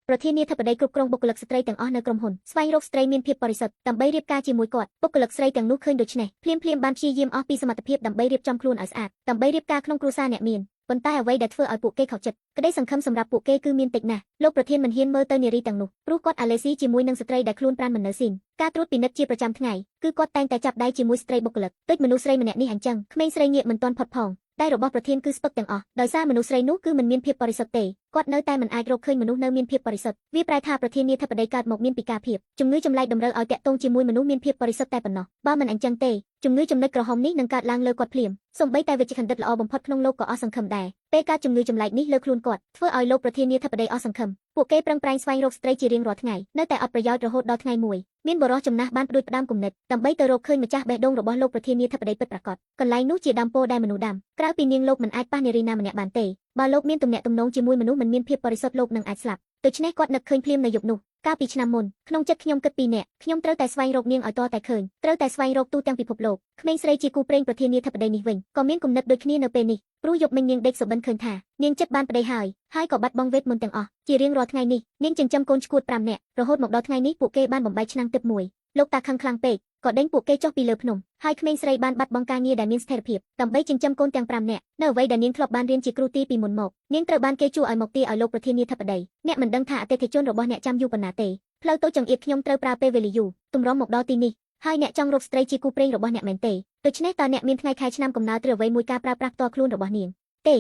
ប្រធានាធិបតីគ្រប់គ្រងបុគ្គលិកស្ត្រីទាំងអស់នៅក្រុមហ៊ុនស្វែងរកស្ត្រីមានភាពបរិសុទ្ធដើម្បីរៀបការជាមួយគាត់បុគ្គលិកស្រីទាំងនោះឃើញដូច្នេះភ្លាមបានព្យាយាមអស់ពីសមត្ថភាពដើម្បីរៀបចំខ្លួនឲ្យស្អាតដើម្បីរៀបការក្នុងគ្រួសារអ្នកមានប៉ុន្តែអ្វីដែលធ្វើឲ្យពួកគេខកចិត្តក្តីសង្ឃឹមសម្រាប់ពួកគេគឺមានតិចណាស់លោកប្រធានមិនហ៊ានមើលទៅនារីទាំងនោះព្រោះគាត់អាឡេស៊ីជាមួយនឹងស្ត្រីដែលខ្លួនប្រាណមិននៅស៊ីនការត្រួតពិនិត្យជាប្រចាំថ្ងៃគឺគាត់តែងតែចាប់ដៃជាមួយស្ត្រីបុគ្គលិកដូចមនុស្សស្រីម្នាក់នេះអញ្ចឹងក្មេងស្រីងាកមិនទាន់ផុតផងដៃរបស់ប្រធានគឺស្ពឹកទាំងអស់ដោយសារមនុស្សស្រីនោះគឺមិនមានភាពបរិសុទ្ធទេគាត់នៅតែមិនអាចរកឃើញមនុស្សនៅមានភាពបរិសុទ្ធវាប្រែថាប្រធានាធិបតីកើតមកមានពីការភាពជំងឺចម្លែកតម្រូវឲ្យតាក់ទងជាមួយមនុស្សមានភាពបរិសុទ្ធតែប៉ុណ្ណោះបើមិនអញ្ចឹងទេជំងឺចំណុចក្រហមនេះនឹងកើតឡើងលើគាត់ភ្លាមសូម្បីតែវិជ្ជាបណ្ឌិតល្អបំផុតក្នុងលោកក៏អស់សង្ឃឹមដែរពេលកើតជំងឺចម្លែកនេះលើខ្លួនគាត់ធ្វើឲ្យលោកប្រធានាធិបតីអស់សង្ឃឹមពួកគេប្រឹងប្រែងស្វែងរកស្ត្រីជារៀងរាល់ថ្ងៃនៅតែអត់ប្រយោជន៍រហូតដល់ថ្ងៃមួយមានបរិសុទ្ធចំណាស់បានផ្ដួចផ្ដើមគំនិតដើម្បីទៅរកឃើញម្ចាស់បេះដូងរបស់លោកប្រធានាធិបតីពិតប្រាកដកន្លែងនោះជាដើមពោធិ៍ដែលមនុស្សដាំក្រៅពីនាងលោកមិនអាចប៉ះនារីណាម្នាក់បានទេបើលោកមានទំនាក់ទំនងជាមួយមនុស្សមិនមានភាពបរិសុទ្ធលោកនឹងអាចស្លាប់ដូច្នេះគាត់នឹកឃើញភ្លាមនៅយប់នោះកាលពីឆ្នាំមុនក្នុងចិត្តខ្ញុំគិតពីរនាក់ខ្ញុំត្រូវតែស្វែងរកនាងឲ្យតតែឃើញត្រូវតែស្វែងរកទូទាំងពិភពលោកក្មេងស្រីជាគូព្រេងប្រធានាធិបតីនេះវិញក៏មានគំនិតដូចគ្នានៅពេលនេះព្រោះយប់មិញនាងដេកសុបិនឃើញថានាងចិត្តបានប្តីហើយក៏បាត់បង់វេទមន្តទាំងអស់ជារៀងរាល់ថ្ងៃនេះនាងចិញ្ចឹមកូនឈួត5នាក់រហូតមកដល់ថ្ងៃនេះពួកគេបានបំបែកឆ្នាំងទឹកមួយលោកតាខឹងខ្លាំងពេកក៏ដេញពួកគេចុះពីលើភ្នំហើយក្មេងស្រីបានបាត់បង់ការងារដែលមានស្ថិរភាពដើម្បីចិញ្ចឹមកូនទាំង5នាក់នៅអ្វីដែលនាងធ្លាប់បានរៀនជាគ្រូទីពីមុនមកនាងត្រូវបានគេជួឲ្យមកទាឲ្យលោកប្រធានាធិបតីអ្នកមិនដឹងថាអតិថិជនរបស់អ្នកចាំយូរប៉ុណ្ណាទេផ្លូវទៅចង្អៀតខ្ញុំត្រូវប្រើពេលវេលាយូរទម្រាំមកដល់ទីនេះហើយអ្នកចង់រកស្ត្រីជាគូព្រេងរបស់អ្នកមែនទេដូច្នេះតើអ្នកមានថ្ងៃខែឆ្នាំកំណើតឬអ្វីមួយការប្រើប្រាស់ផ្ទាល់ខ្លួនរបស់នាងទេ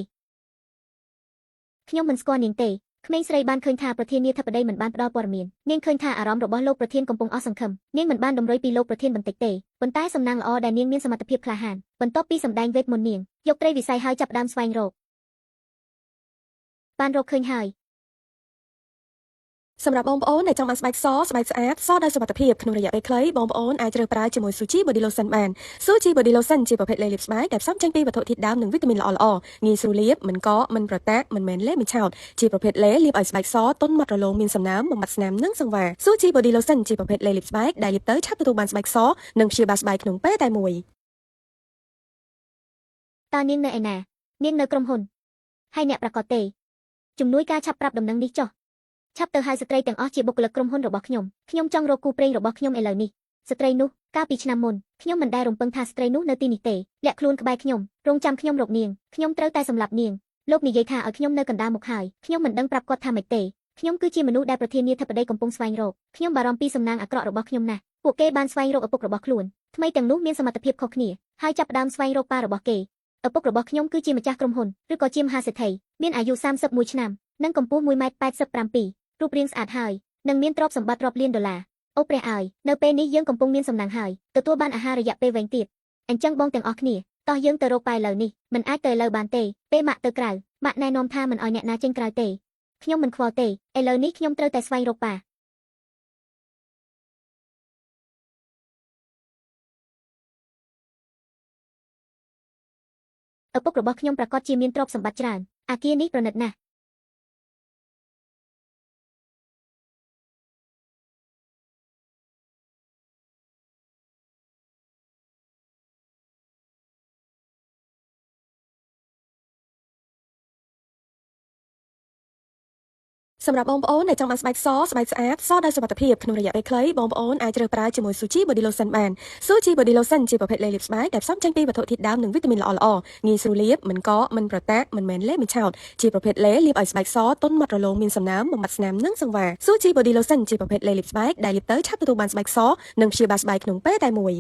ខ្ញុំមិនស្គាល់នាងទេក្មេងស្រីបានឃើញថាប្រធានាធិបតីមិនបានផ្ដល់ព័ត៌មាននាងឃើញថាអារម្មណ៍របស់លោកប្រធានកំពុងអស់សង្ឃឹមនាងមិនបានតម្រុយពីលោកប្រធានបន្តិចទេប៉ុន្តែសំណាងល្អដែលនាងមានសមត្ថភាពក្លាហានបន្ទាប់ពីសម្ដែងវេទមន្តនាងយកត្រីវិស័យហើយចាប់ផ្ដើមស្វែងរកបានរកឃើញហើយសម្រាប់បងប្អូនដែលចង់បានស្បែកសស្បែកស្អាតសដោយសុវត្ថិភាពក្នុងរយៈពេលខ្លីបងប្អូនអាចជ្រើសប្រើជាមួយ Suchi Body Lotion បាន Suchi Body Lotion ជាប្រភេទលេបស្បែកដែលផ្សំចេញពីវត្ថុធាតុដើមនិងវីតាមីនល្អៗងាយស្រួលលាបមិនកកមិនប្រតាក់មិនមែនលេបមិនឆោតជាប្រភេទលេលាបឲ្យស្បែកសទន់ម៉ត់រលោងមានសំណើមបំបត្តិស្នាមនិងសង្វារ Suchi Body Lotion ជាប្រភេទលេលាបស្បែកដែលលាបទៅឆាប់ទទួលបានស្បែកសនិងព្យាបាលស្បែកក្នុងពេលតែមួយតើនាងនៅឯណានាងនៅក្រុមហ៊ុនហើយអ្នកប្រកាសទេជំនួយការឆាប់ប្រាប់ដំណឹងនេះចុះឆាប់ទៅហៅស្ត្រីទាំងអស់ជាបុគ្គលិកក្រុមហ៊ុនរបស់ខ្ញុំចង់រកគូព្រេងរបស់ខ្ញុំឥឡូវនេះស្ត្រីនោះកាលពីឆ្នាំមុនខ្ញុំមិនដែលរំពឹងថាស្ត្រីនោះនៅទីនេះទេលាក់ខ្លួនក្បែរខ្ញុំរងចាំខ្ញុំរកនាងខ្ញុំត្រូវតែសម្លាប់នាងលោកនិយាយថាឲ្យខ្ញុំនៅកណ្ដាលមុខហើយខ្ញុំមិនដឹងប្រាប់គាត់ថាម៉េចទេខ្ញុំគឺជាមនុស្សដែលប្រធានាធិបតីកំពុងស្វែងរកខ្ញុំបារម្ភពីសំណាងអាក្រក់របស់ខ្ញុំណាស់ពួកគេបានស្វែងរកឪពុករបស់ខ្លួនថ្មីទាំងនោះមានសមត្ថភាពខុសគ្នាហើយចាប់ផ្ដើមស្វែងរកប៉ារបស់គេឪពុករបស់ខ្ញុំគឺជាម្ចាស់ក្រុមហ៊ុនឬក៏ជាមហាសេដ្ឋីមានអាយុ31ឆ្នាំនិងកម្ពស់1.87 រូបរាងស្អាតហើយនិងមានទ្រព្យសម្បត្តិរាប់លានដុល្លារអូព្រះអើយនៅពេលនេះយើងកំពុងមានសំណាងហើយទទួលបានអាហាររយៈពេលវែងទៀតអញ្ចឹងបងទាំងអស់គ្នាតោះយើងទៅរកប៉ាឥឡូវនេះមិនអាចទៅឥឡូវបានទេពេលម៉ាក់ទៅក្រៅម៉ាក់ណែនាំថាមិនឲ្យអ្នកណាចេញក្រៅទេខ្ញុំមិនខ្វល់ទេឥឡូវនេះខ្ញុំត្រូវតែស្វែងរកប៉ាឪពុករបស់ខ្ញុំប្រកាសជាមានទ្រព្យសម្បត្តិច្រើនអាគារនេះប្រណិតណាស់សម្រាប់បងប្អូនដែលចង់បានស្បែកសស្បែកស្អាតសដោយសុវត្ថិភាពក្នុងរយៈពេលខ្លីបងប្អូនអាចជ្រើសប្រើជាមួយ Suchi Body Lotion បាន Suchi Body Lotion ជាប្រភេទលេលាបស្បែកដែលផ្សំចេញពីវត្ថុធាតុដើមនិងវីតាមីនល្អៗងាយស្រួលលាបមិនកកមិនប្រតាក់មិនមែនលេបមិនឆោតជាប្រភេទលេលាបឲ្យស្បែកសទន់ម៉ត់រលោងមានសំណើមបំបត្តិស្នាមនិងសង្វារ Suchi Body Lotion ជាប្រភេទលេលាបស្បែកដែលលាបទៅឆាប់ទទួលបានស្បែកសនិងព្យាបាលស្បែកក្នុងពេលតែមួយ